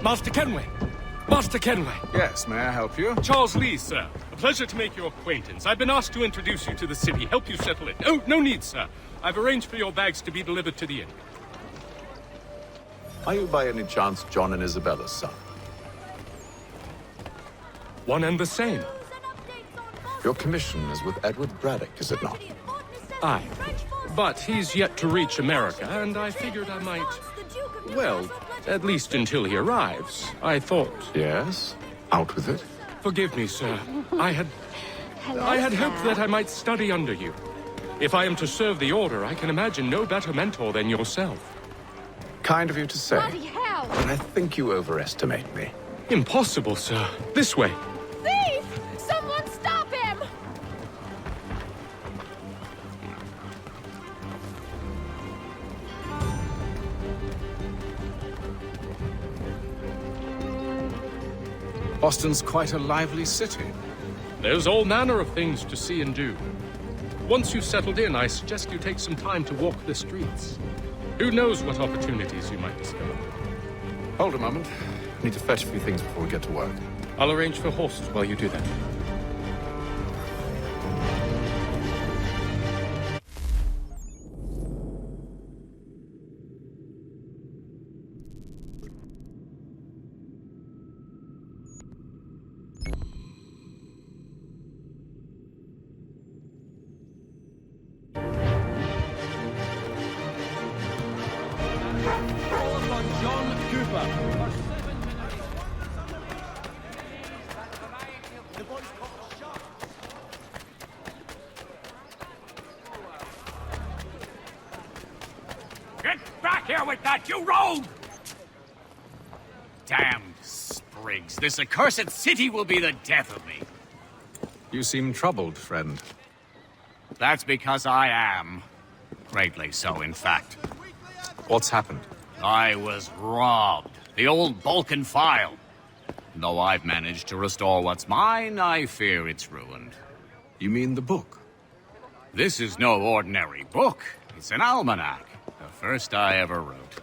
Master Kenway! Master Kenway! Yes, may I help you? Charles Lee, sir. A pleasure to make your acquaintance. I've been asked to introduce you to the city, help you settle it. Oh, no need, sir. I've arranged for your bags to be delivered to the inn. Are you by any chance John and Isabella's son? One and the same. Your commission is with Edward Braddock, is it not? Aye. But he's yet to reach America, and I figured I might... Well, at least until he arrives, I thought... Yes? Out with it? Forgive me, sir. I had hoped that I might study under you. If I am to serve the Order, I can imagine no better mentor than yourself. Kind of you to say. Bloody hell! But I think you overestimate me. Impossible, sir. This way. Thief! Someone stop him! Boston's quite a lively city. There's all manner of things to see and do. Once you've settled in, I suggest you take some time to walk the streets. Who knows what opportunities you might discover. Hold a moment. I need to fetch a few things before we get to work. I'll arrange for horses while you do that. Get back here with that, you rogue! Damned sprigs, this accursed city will be the death of me. You seem troubled, friend. That's because I am. Greatly so, in fact. What's happened? I was robbed. The old Balkan file. Though I've managed to restore what's mine, I fear it's ruined. You mean the book? This is no ordinary book. It's an almanac. The first I ever wrote.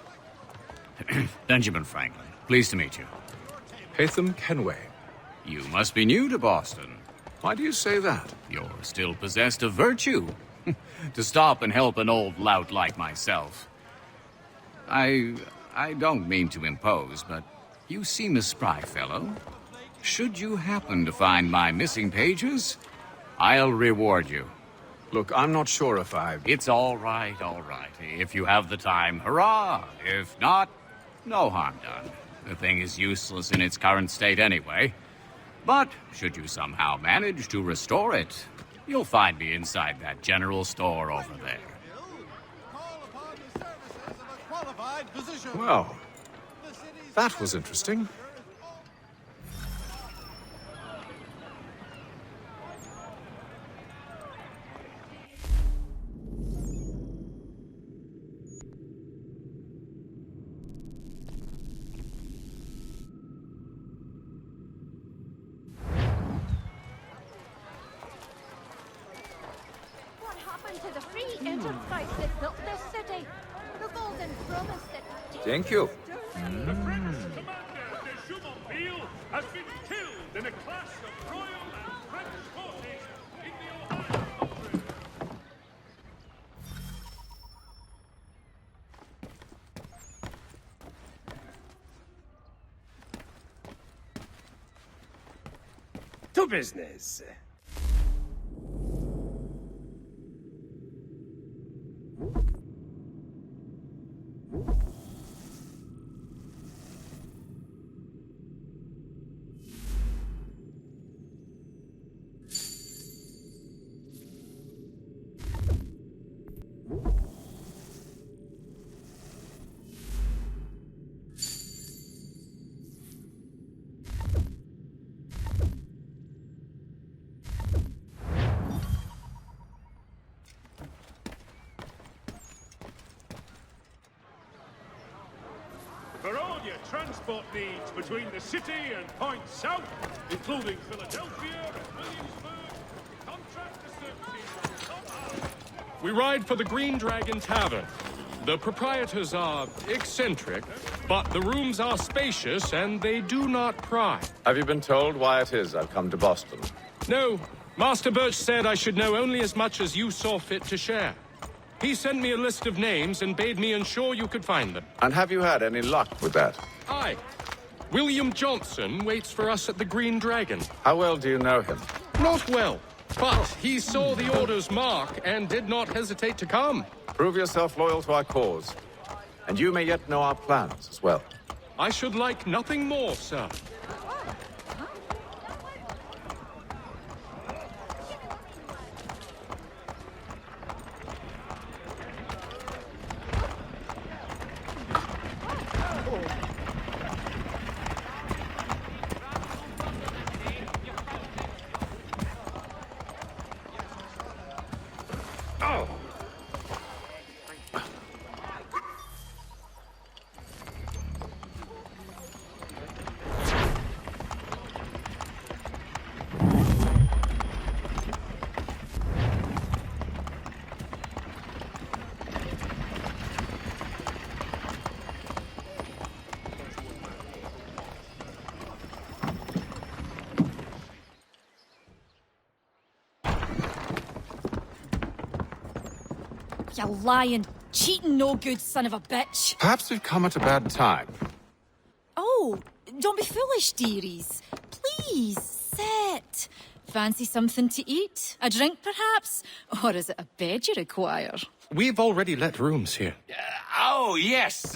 Benjamin Franklin, pleased to meet you. Haytham Kenway. You must be new to Boston. Why do you say that? You're still possessed of virtue. To stop and help an old lout like myself. I don't mean to impose, but you seem a spry fellow. Should you happen to find my missing pages, I'll reward you. Look, I'm not sure if It's all right, all right. If you have the time, hurrah! If not, no harm done. The thing is useless in its current state anyway. But should you somehow manage to restore it, you'll find me inside that general store over there. Well, that was interesting. What happened to the free enterprise that built this city? The golden promise that... Thank you. The French commander de Jumonville has been killed in a clash of royal and French forces in the Ohio country. To business. For all your transport needs between the city and points south, including Philadelphia and Williamsburg, contract the services of some hours. We ride for the Green Dragon Tavern. The proprietors are eccentric, but the rooms are spacious and they do not pry. Have you been told why it is I've come to Boston? No, Master Birch said I should know only as much as you saw fit to share. He sent me a list of names and bade me ensure you could find them. And have you had any luck with that? Aye. William Johnson waits for us at the Green Dragon. How well do you know him? Not well, but he saw the order's mark and did not hesitate to come. Prove yourself loyal to our cause, and you may yet know our plans as well. I should like nothing more, sir. You lying, cheating, no good son of a bitch. Perhaps we've come at a bad time. Oh, don't be foolish, dearies. Please, sit. Fancy something to eat? A drink, perhaps? Or is it a bed you require? We've already let rooms here. Oh, yes.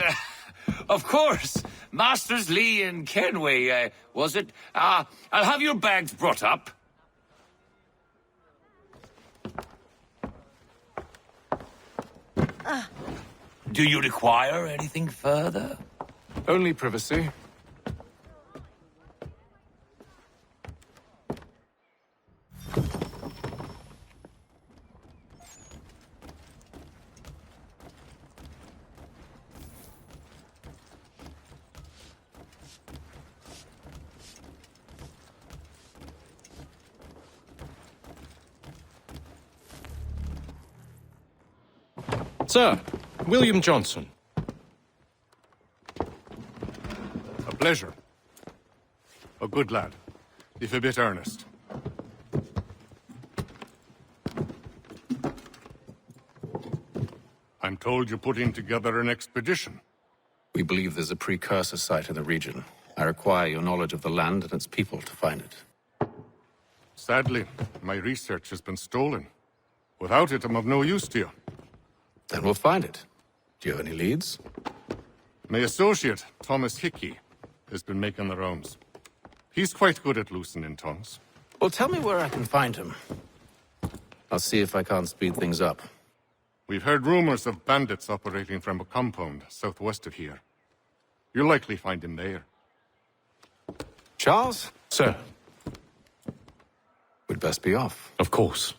Of course. Masters Lee and Kenway, was it? I'll have your bags brought up. Do you require anything further? Only privacy. Sir, William Johnson. A pleasure. A good lad, if a bit earnest. I'm told you're putting together an expedition. We believe there's a precursor site in the region. I require your knowledge of the land and its people to find it. Sadly, my research has been stolen. Without it, I'm of no use to you. Then we'll find it. Do you have any leads? My associate, Thomas Hickey, has been making the rounds. He's quite good at loosening tongues. Well, tell me where I can find him. I'll see if I can't speed things up. We've heard rumors of bandits operating from a compound southwest of here. You'll likely find him there. Charles? Sir, We'd best be off. of course.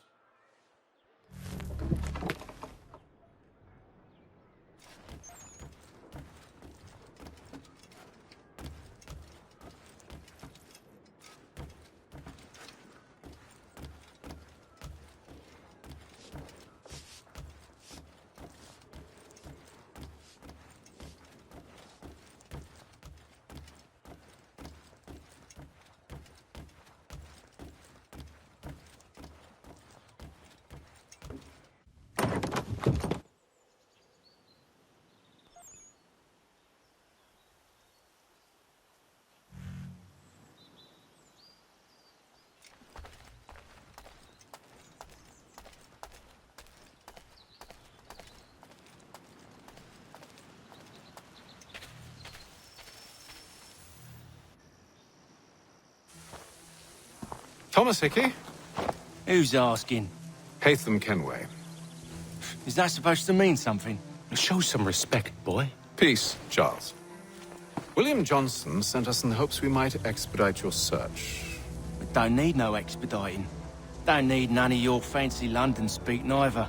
Thomas Hickey? Who's asking? Haytham Kenway. Is that supposed to mean something? Show some respect, boy. Peace, Charles. William Johnson sent us in the hopes we might expedite your search. We don't need no expediting. Don't need none of your fancy London speak neither.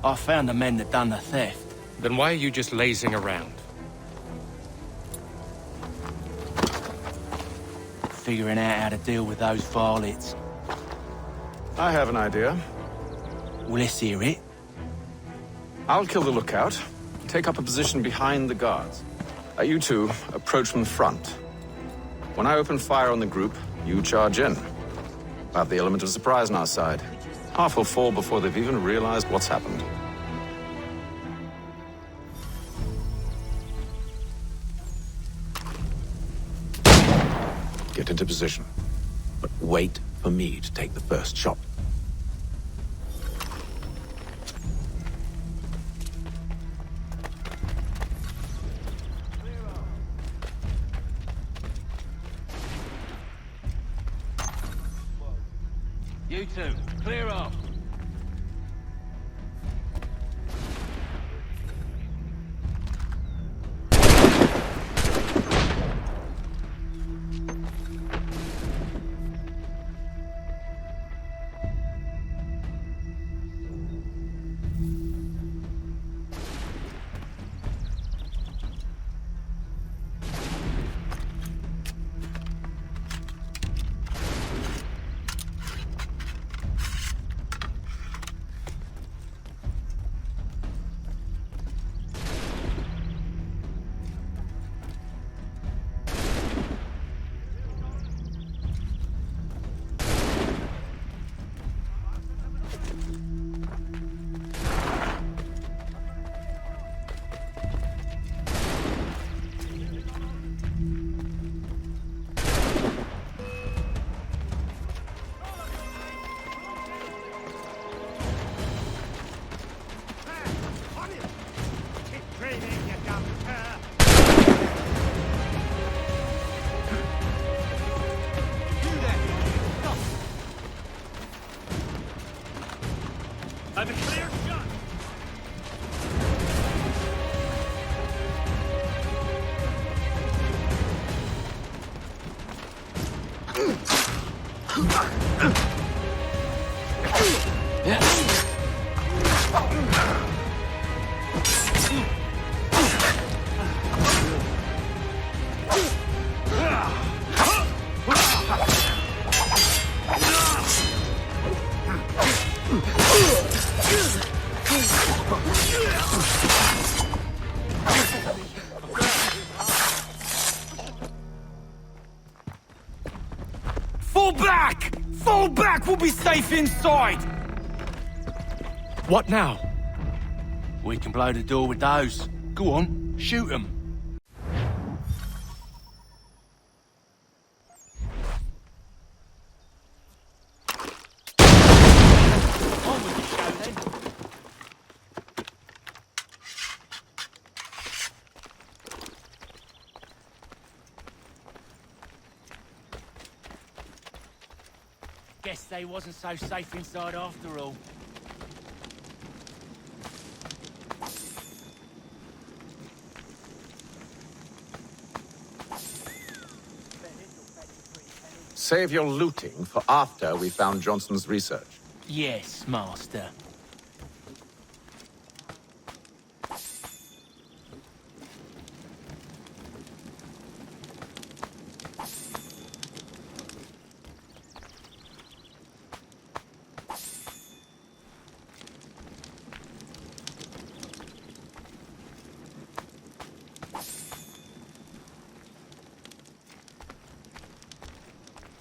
I found the men that done the theft. Then why are you just lazing around? Figuring out how to deal with those varlets. I have an idea. Well, let's hear it. I'll kill the lookout, take up a position behind the guards. You two approach from the front. When I open fire on the group, you charge in. I have the element of surprise on our side. Half will fall before they've even realized what's happened. Get into position, but wait for me to take the first shot. You two, clear off. I've a clear shot. Fall back! Fall back! We'll be safe inside! What now? We can blow the door with those. Go on, shoot them. On with the show then. Guess they wasn't so safe inside after all. Save your looting for after we found Johnson's research. Yes, Master.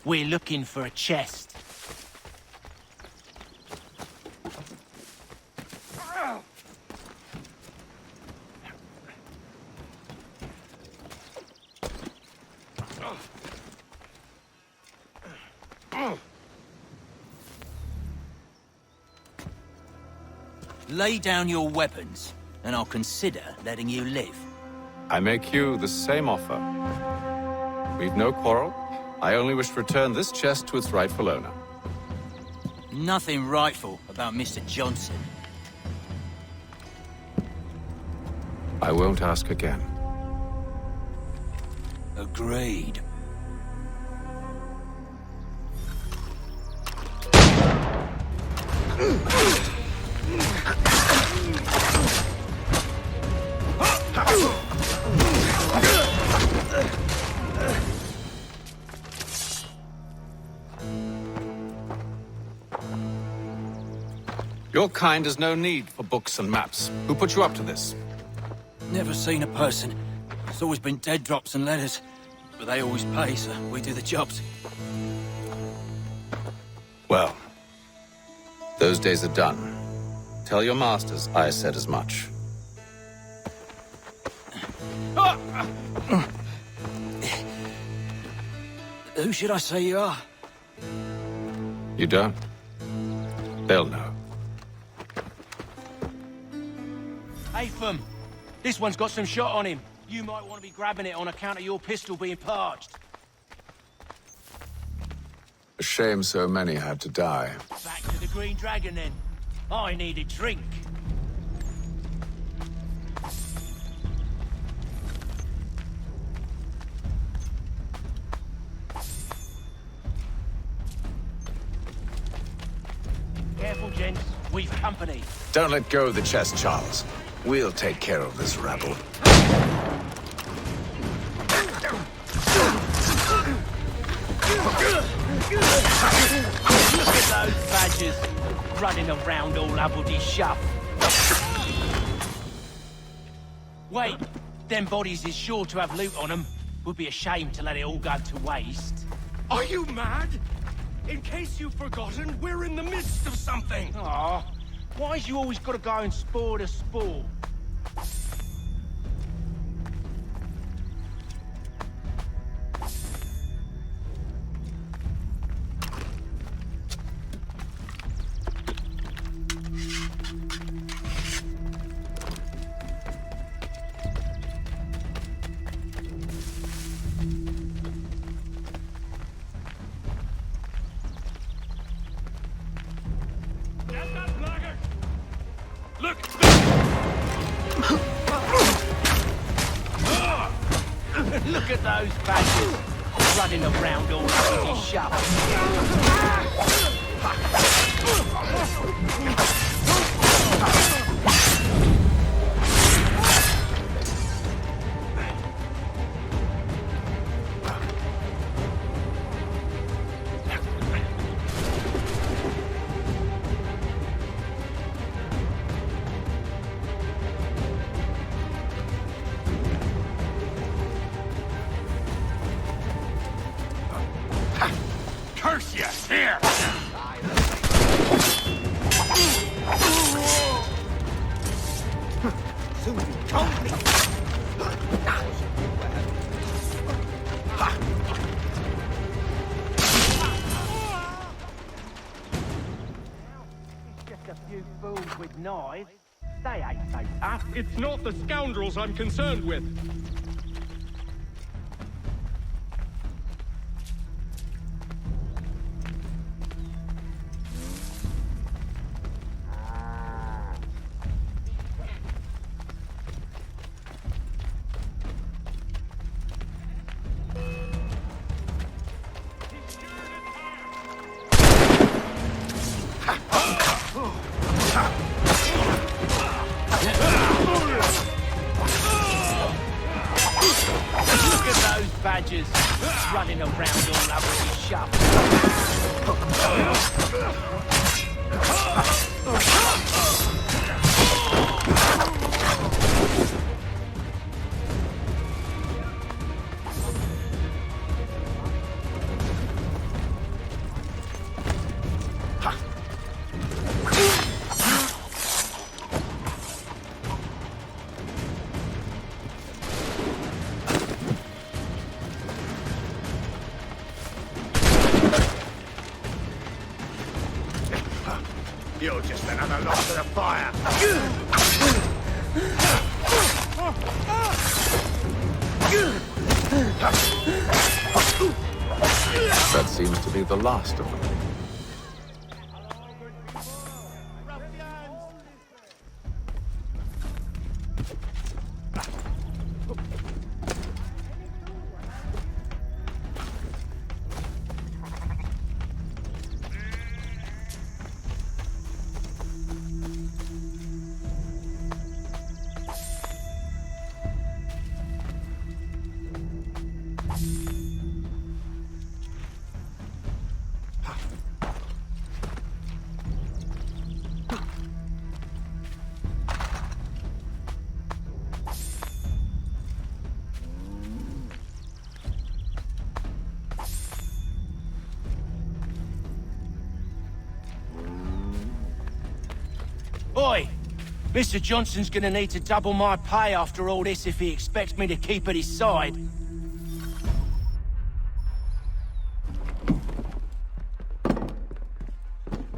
We're looking for a chest. Lay down your weapons, and I'll consider letting you live. I make you the same offer. We've no quarrel. I only wish to return this chest to its rightful owner. Nothing rightful about Mr. Johnson. I won't ask again. Agreed. Your kind has no need for books and maps. Who put you up to this? Never seen a person. It's always been dead drops and letters. But they always pay, so we do the jobs. Well, those days are done. Tell your masters I said as much. Who should I say you are? You don't? They'll know. Haytham! This one's got some shot on him. You might want to be grabbing it on account of your pistol being parched. A shame so many had to die. Back to the Green Dragon, then. I need a drink. Careful, gents. We've company. Don't let go of the chest, Charles. We'll take care of this rabble. Look at those badgers running around all hubbledy-shuff. Wait, them bodies is sure to have loot on them. Would be a shame to let it all go to waste. Are you mad? In case you've forgotten, we're in the midst of something. Aw, why's you always gotta go and spore the spore? Get that blackguard! Look! Look at those badgers running around all hubbledy-shuff. Curse you! Here! Just a few fools with knives. They ain't so tough. It's not the scoundrels I'm concerned with. Look at those badgers running around all hubbledy-shuff. You're just another loss to the fire. That seems to be the last of them. Mr. Johnson's gonna need to double my pay after all this if he expects me to keep at his side.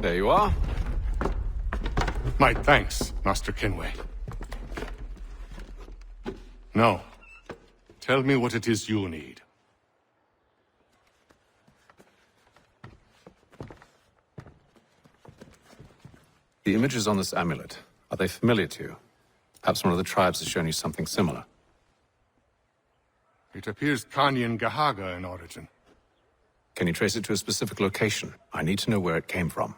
There you are. My thanks, Master Kenway. Now, tell me what it is you need. The images on this amulet, are they familiar to you? Perhaps one of the tribes has shown you something similar. It appears Kanyan Gahaga in origin. Can you trace it to a specific location? I need to know where it came from.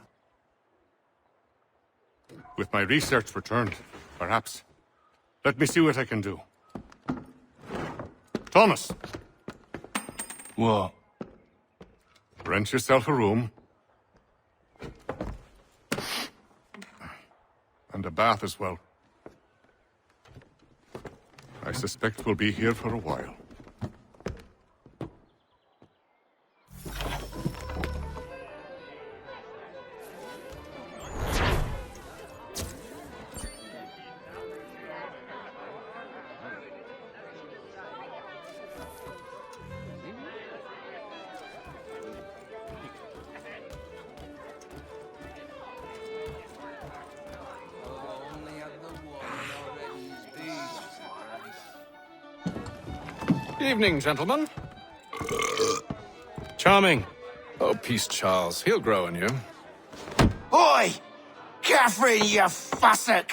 With my research returned, perhaps. Let me see what I can do. Thomas! What? Rent yourself a room. And a bath as well. I suspect we'll be here for a while. Evening, gentlemen. Charming. Oh, peace, Charles. He'll grow on you. Oi! Catherine, you fussock!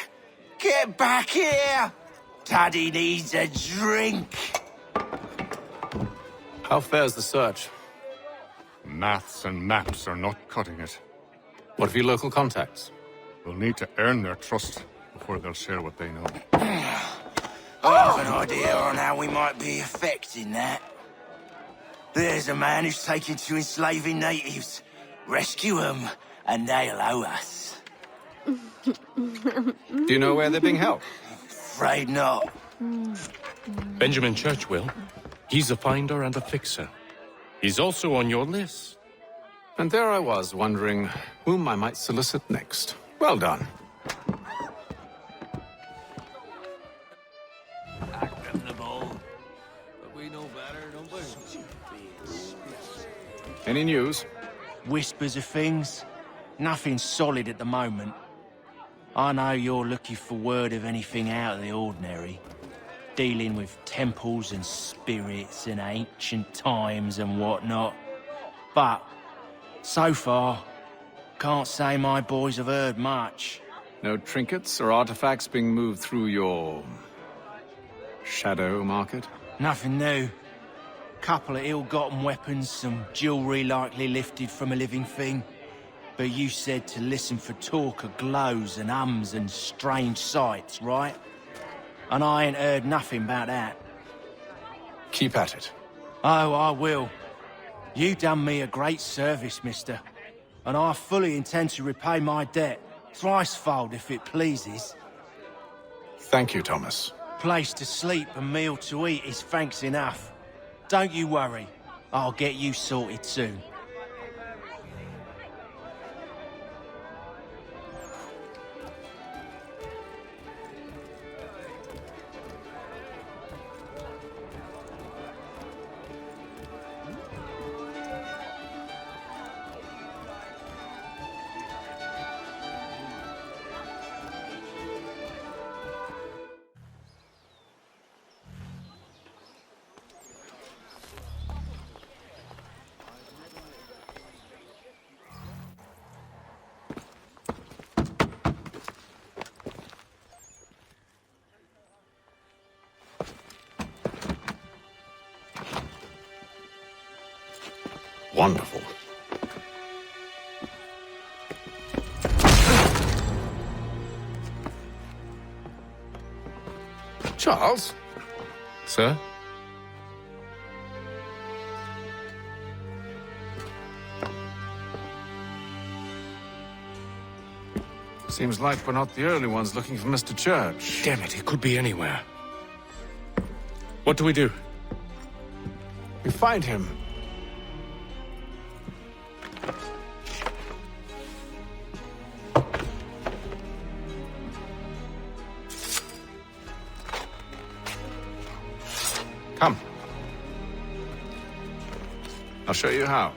Get back here! Daddy needs a drink! How fares the search? Maths and maps are not cutting it. What of your local contacts? We'll need to earn their trust before they'll share what they know. I have an idea on how we might be affecting that. There's a man who's taken to enslaving natives. Rescue them, and they'll owe us. Do you know where they're being held? Afraid not. Benjamin Church will. He's a finder and a fixer. He's also on your list. And there I was, wondering whom I might solicit next. Well done. Any news? Whispers of things. Nothing solid at the moment. I know you're looking for word of anything out of the ordinary. Dealing with temples and spirits and ancient times and whatnot. But, so far, can't say my boys have heard much. No trinkets or artifacts being moved through your... shadow market? Nothing new. Couple of ill-gotten weapons, some jewelry likely lifted from a living thing. But you said to listen for talk of glows and ums and strange sights, right? And I ain't heard nothing about that. Keep at it. Oh, I will. You done me a great service, mister. And I fully intend to repay my debt. Thricefold, if it pleases. Thank you, Thomas. Place to sleep and meal to eat is thanks enough. Don't you worry. I'll get you sorted soon. Wonderful. Charles? Sir? Seems like we're not the only ones looking for Mr. Church. Damn it, he could be anywhere. What do we do? We find him. I'll show you how.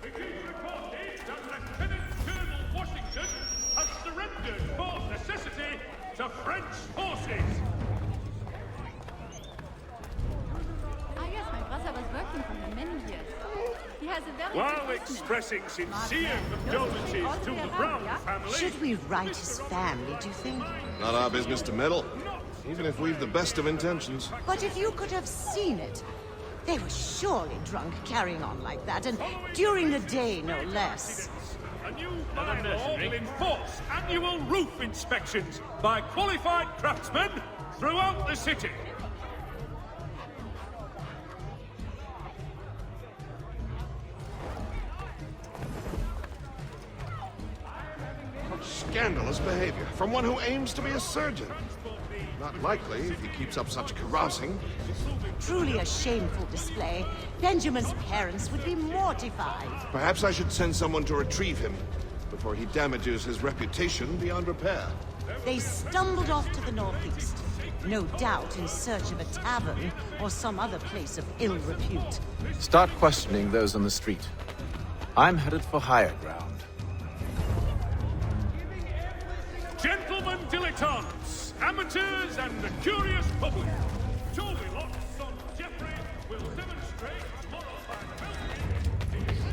It is reported that Lieutenant Colonel Washington has surrendered for necessity to French forces. Ah, yes, my brother was working for him many years. He has a very While good business. expressing sincere condolences to the Brown family, Should we write his family, do you think? Not our business to meddle, even if we've the best of intentions. But if you could have seen it, they were surely drunk carrying on like that, and during the day, no less. a new bylaw will enforce annual roof inspections by qualified craftsmen throughout the city. Scandalous behavior from one who aims to be a surgeon. Not likely if he keeps up such carousing. Truly a shameful display. Benjamin's parents would be mortified. Perhaps I should send someone to retrieve him before he damages his reputation beyond repair. They stumbled off to the northeast, no doubt in search of a tavern or some other place of ill repute. Start questioning those on the street. I'm headed for higher ground. Gentlemen dilettantes, amateurs, and the curious public, Toby Locke's son Geoffrey will demonstrate moral viability.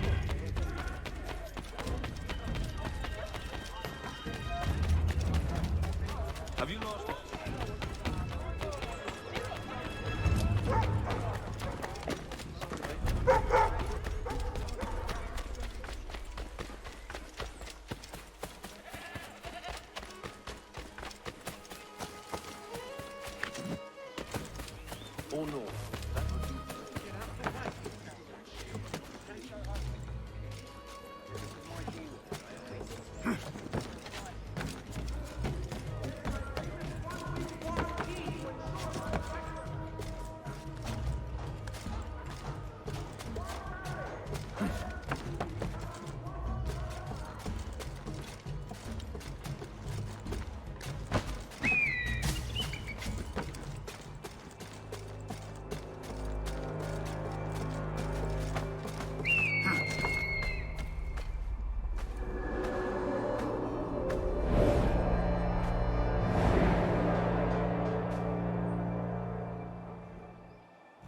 Have you lost it? Oh no.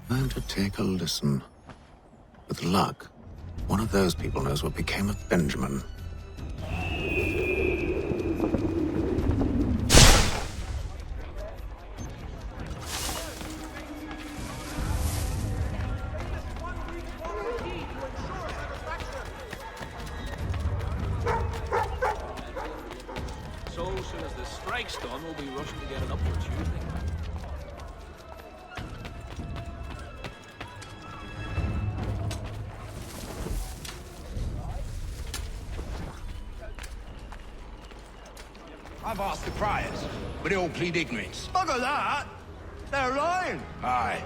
Time to take a listen. With luck, one of those people knows what became of Benjamin. So soon as the strike's done, we'll be rushing to get it up for Tuesday. I've asked the criers, but they all plead ignorance. Bugger that! They're lying! Aye.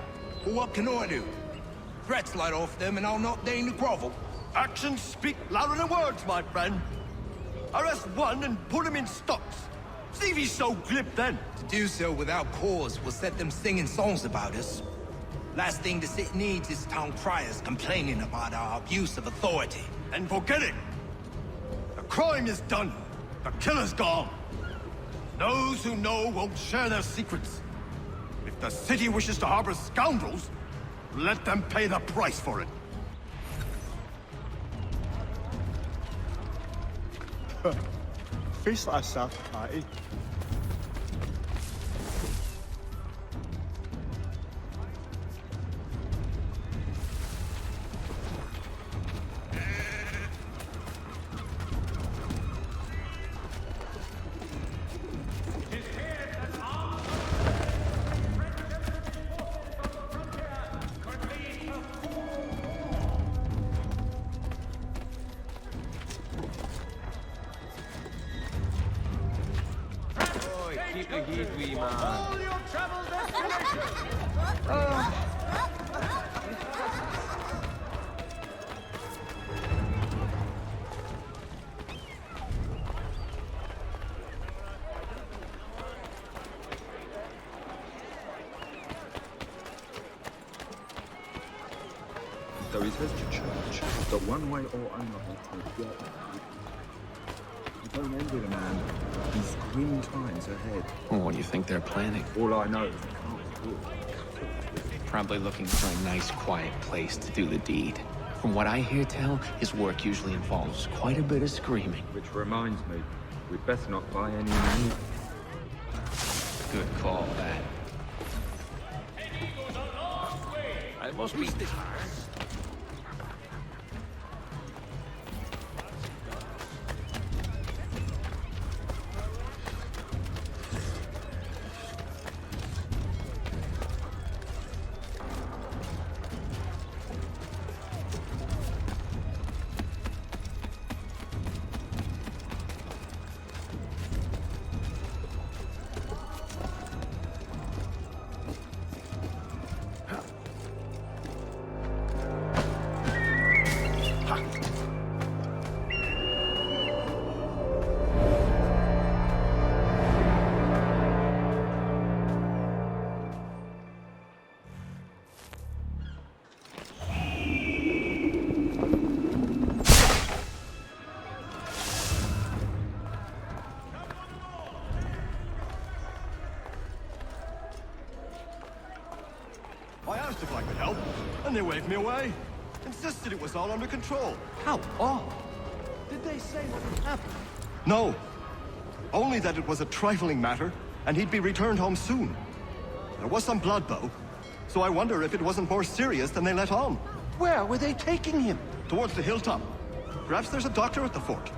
Well, what can I do? Threats light off them and I'll not deign to grovel. Actions speak louder than words, my friend. Arrest one and put him in stocks. See if he's so glib then. To do so without cause will set them singing songs about us. Last thing the city needs is town criers complaining about our abuse of authority. And forget it. The crime is done. The killer's gone. Those who know won't share their secrets. If the city wishes to harbor scoundrels, let them pay the price for it. Face like a South party. Keep the heat, wee man. All your travel So he says to church that one way or another to get... You don't envy the man. He's grim times ahead. Well, what do you think they're planning? All I know is the car's good. Probably looking for a nice, quiet place to do the deed. From what I hear tell, his work usually involves quite a bit of screaming. Which reminds me, we'd best not buy any meat. Good call, that. I must be... I asked if I could help, and they waved me away. Insisted it was all under control. How odd. Did they say what had happened? No. Only that it was a trifling matter, and he'd be returned home soon. There was some blood, though, so I wonder if it wasn't more serious than they let on. Where were they taking him? Towards the hilltop. Perhaps there's a doctor at the fort.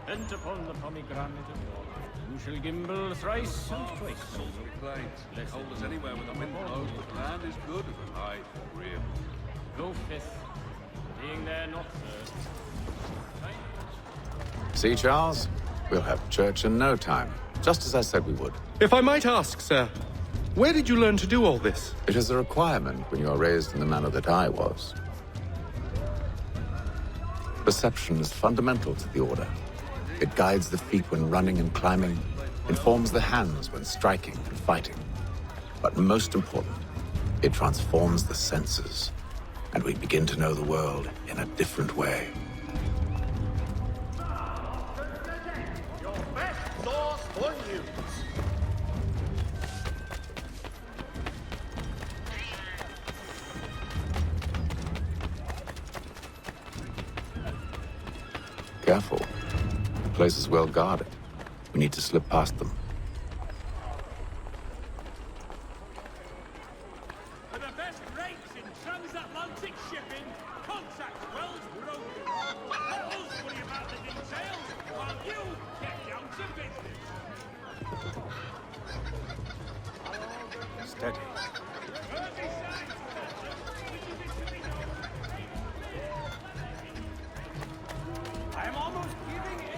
Bent upon the pomegranate of God, you shall gimble thrice and twice. Hold us anywhere with a wind blows, but land is good of a high agreeable. Go fifth, being there not third. See, Charles? We'll have church in no time, just as I said we would. If I might ask, sir, where did you learn to do all this? It is a requirement when you are raised in the manner that I was. Perception is fundamental to the Order. It guides the feet when running and climbing, informs the hands when striking and fighting. But most important, it transforms the senses, and we begin to know the world in a different way. Your best source for news. Careful. The place is well guarded. We need to slip past them. For the best rates in transatlantic shipping, contact Wells Broken. Let us worry about the details while you get down to business. Steady. I am almost giving in.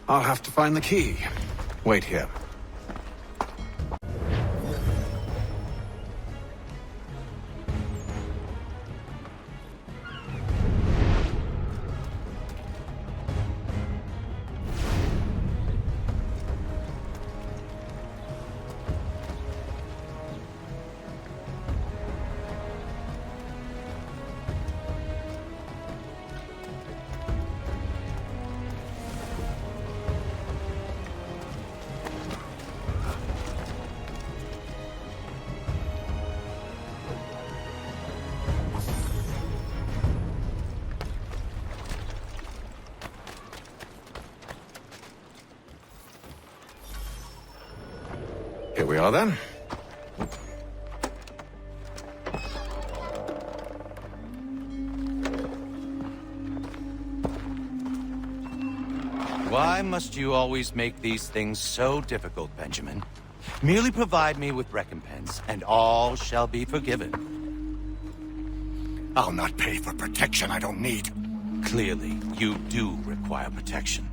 I'll have to find the key. Wait here. Here we are, then. Why must you always make these things so difficult, Benjamin? Merely provide me with recompense, and all shall be forgiven. I'll not pay for protection I don't need. Clearly, you do require protection.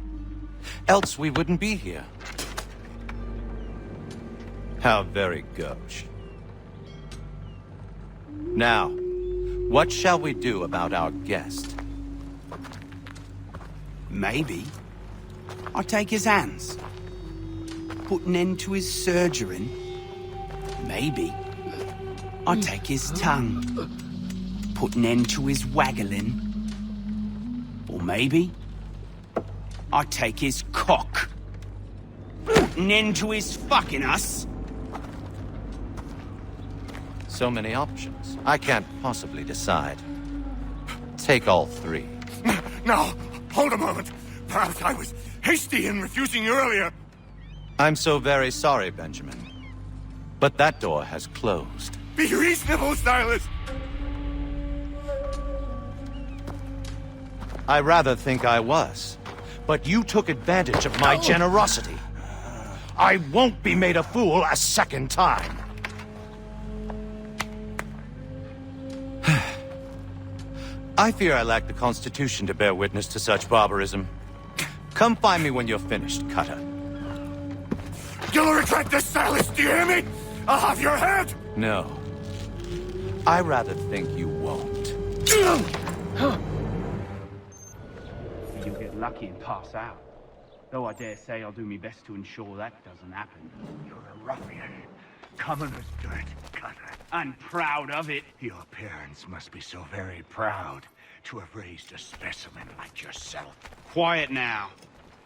Else we wouldn't be here. How very gauche. Now, what shall we do about our guest? Maybe I'll take his hands. Put an end to his surgering. Maybe I'll take his tongue. Put an end to his waggling. Or maybe I'll take his cock. Put an end to his fucking us. So many options. I can't possibly decide. Take all three. No, hold a moment. Perhaps I was hasty in refusing you earlier. I'm so very sorry, Benjamin. But that door has closed. Be reasonable, Silas! I rather think I was. But you took advantage of my generosity. I won't be made a fool a second time. I fear I lack the constitution to bear witness to such barbarism. Come find me when you're finished, Cutter. You'll regret this, Silas, do you hear me? I'll have your head! No. I rather think you won't. You'll get lucky and pass out. Though I dare say I'll do my best to ensure that doesn't happen. You're a ruffian. Commoner's dirt, Cutter. And proud of it. Your parents must be so very proud to have raised a specimen like yourself. Quiet now.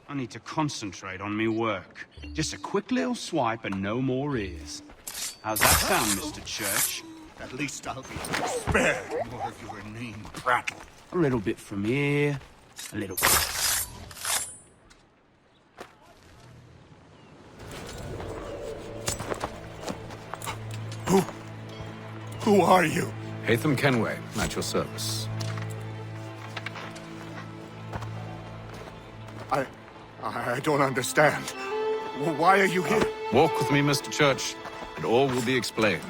I need to concentrate on me work. Just a quick little swipe and no more ears. How's that sound, Mr. Church? At least I'll be spared more of your inane prattle. A little bit from here, a little bit. Who are you? Haytham Kenway, at your service. I don't understand. Why are you here? Walk with me, Mr. Church, and all will be explained.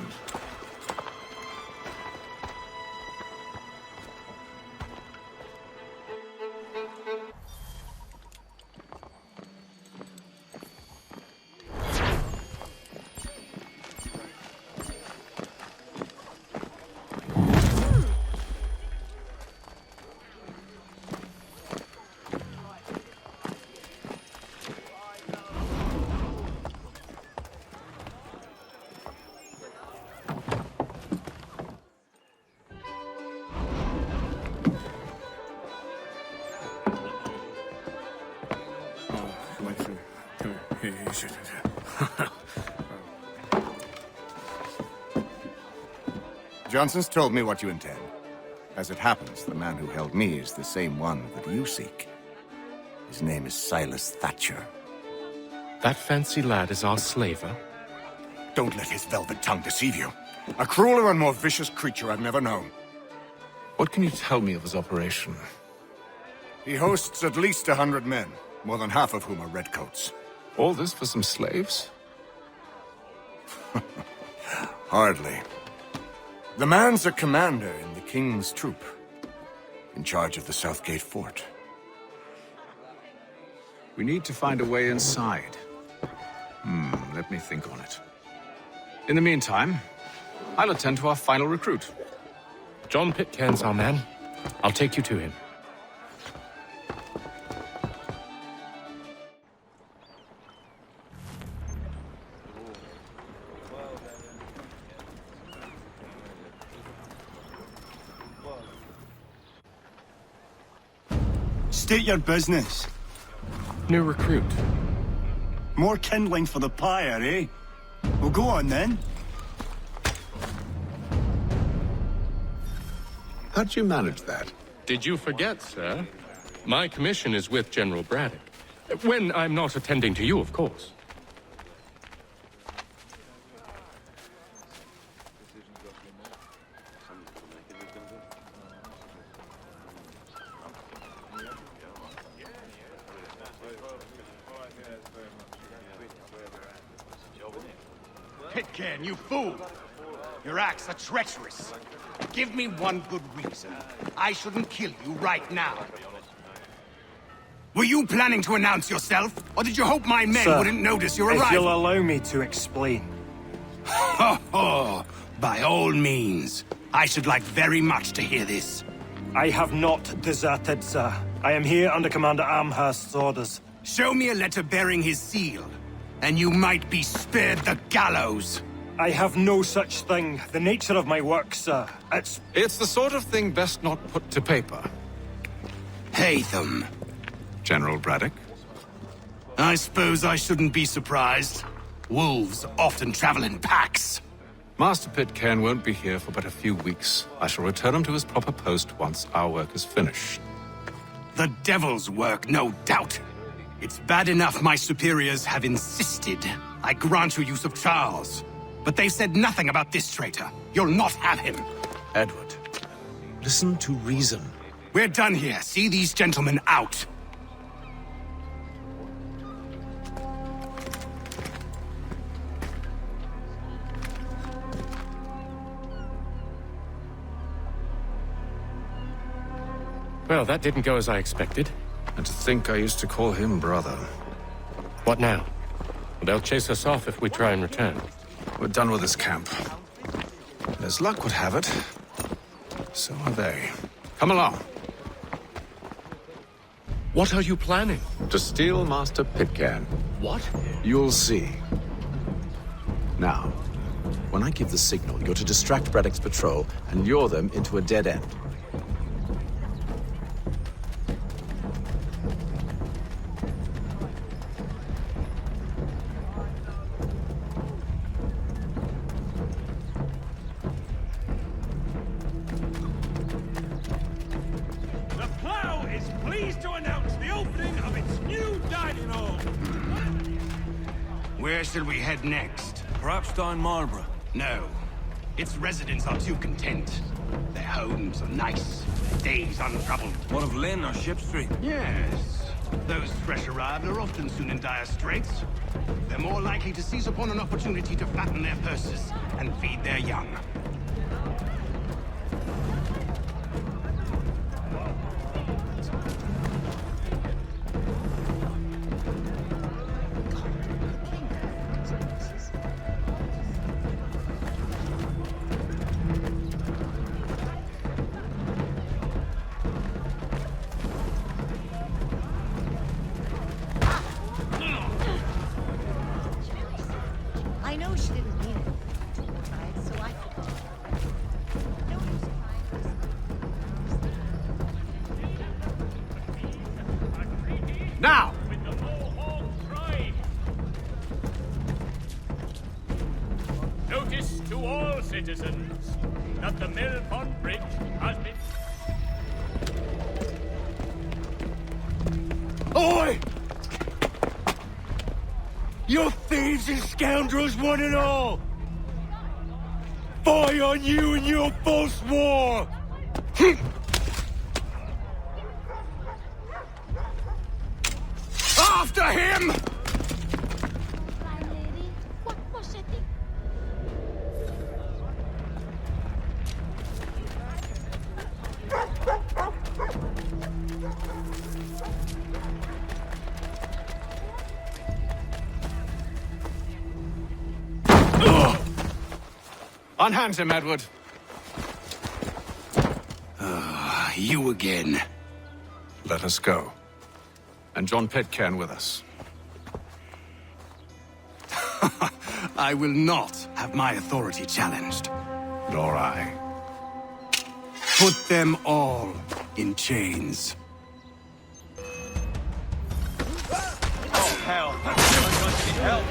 Johnson's told me what you intend. As it happens, the man who held me is the same one that you seek. His name is Silas Thatcher. That fancy lad is our slaver? Don't let his velvet tongue deceive you. A crueler and more vicious creature I've never known. What can you tell me of his operation? He hosts at least 100 men, more than half of whom are redcoats. All this for some slaves? Hardly. The man's a commander in the King's troop, in charge of the Southgate Fort. We need to find a way inside. Let me think on it. In the meantime, I'll attend to our final recruit. John Pitcairn's our man. I'll take you to him. State your business. New recruit. More kindling for the pyre, eh? Well, go on then. How'd you manage that? Did you forget, sir? My commission is with General Braddock. When I'm not attending to you, of course. Pitcairn, you fool! Your acts are treacherous. Give me one good reason. I shouldn't kill you right now. Were you planning to announce yourself, or did you hope my men Sir, wouldn't notice your arrival? if you'll allow me to explain. Ho ho! By all means. I should like very much to hear this. I have not deserted, sir. I am here under Commander Amherst's orders. Show me a letter bearing his seal, and you might be spared the gallows. I have no such thing. The nature of my work, sir, It's the sort of thing best not put to paper. Haytham. General Braddock? I suppose I shouldn't be surprised. Wolves often travel in packs. Master Pitcairn won't be here for but a few weeks. I shall return him to his proper post once our work is finished. The devil's work, no doubt. It's bad enough my superiors have insisted I grant you use of Charles. But they've said nothing about this traitor. You'll not have him. Edward, listen to reason. We're done here. See these gentlemen out. Well, that didn't go as I expected. And to think I used to call him brother. What now? They'll chase us off if we try and return. We're done with this camp. And as luck would have it, so are they. Come along. What are you planning? To steal Master Pitcairn. What? You'll see. Now, when I give the signal, you're to distract Braddock's patrol and lure them into a dead end. The Plough is pleased to announce the opening of its new dining hall. Where shall we head next? Perhaps down Marlborough. No. Its residents are too content. Their homes are nice, their days untroubled. One of Lynn or Ship Street? Yes. Those fresh arrived are often soon in dire straits. They're more likely to seize upon an opportunity to fatten their purses and feed their young. I know she didn't mean it. So I forgot. No use trying. Now! Notice to all citizens that the Mill Pond Bridge has been... Oi! You thieves and scoundrels, one and all! Fire on you and your false war! After him! What was it? Unhand him, Edward. You again. Let us go. And John Pitcairn with us. I will not have my authority challenged. Nor I. Put them all in chains. Oh, hell. I'm going to need help.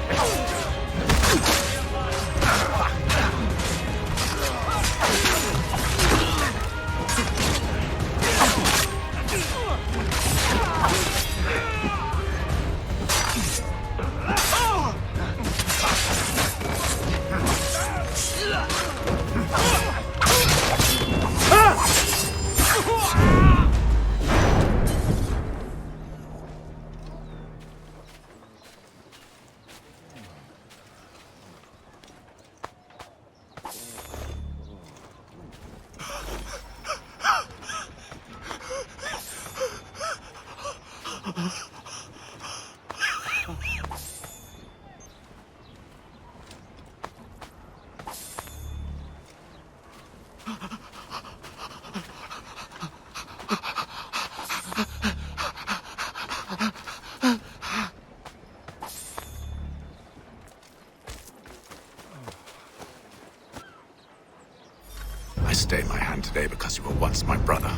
I stay my hand today because you were once my brother,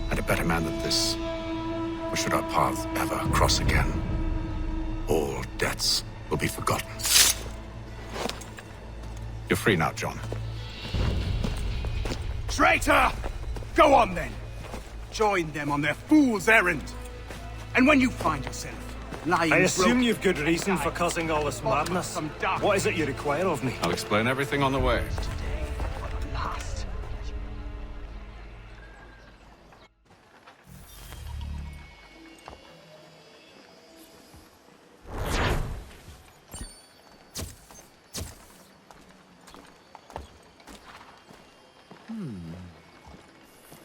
and a better man than this. Or should our paths ever cross again, all debts will be forgotten. You're free now, John. Traitor! Go on then. Join them on their fool's errand. And when you find yourself lying I assume broken, you've good reason for causing all this madness. What is it you require of me? I'll explain everything on the way.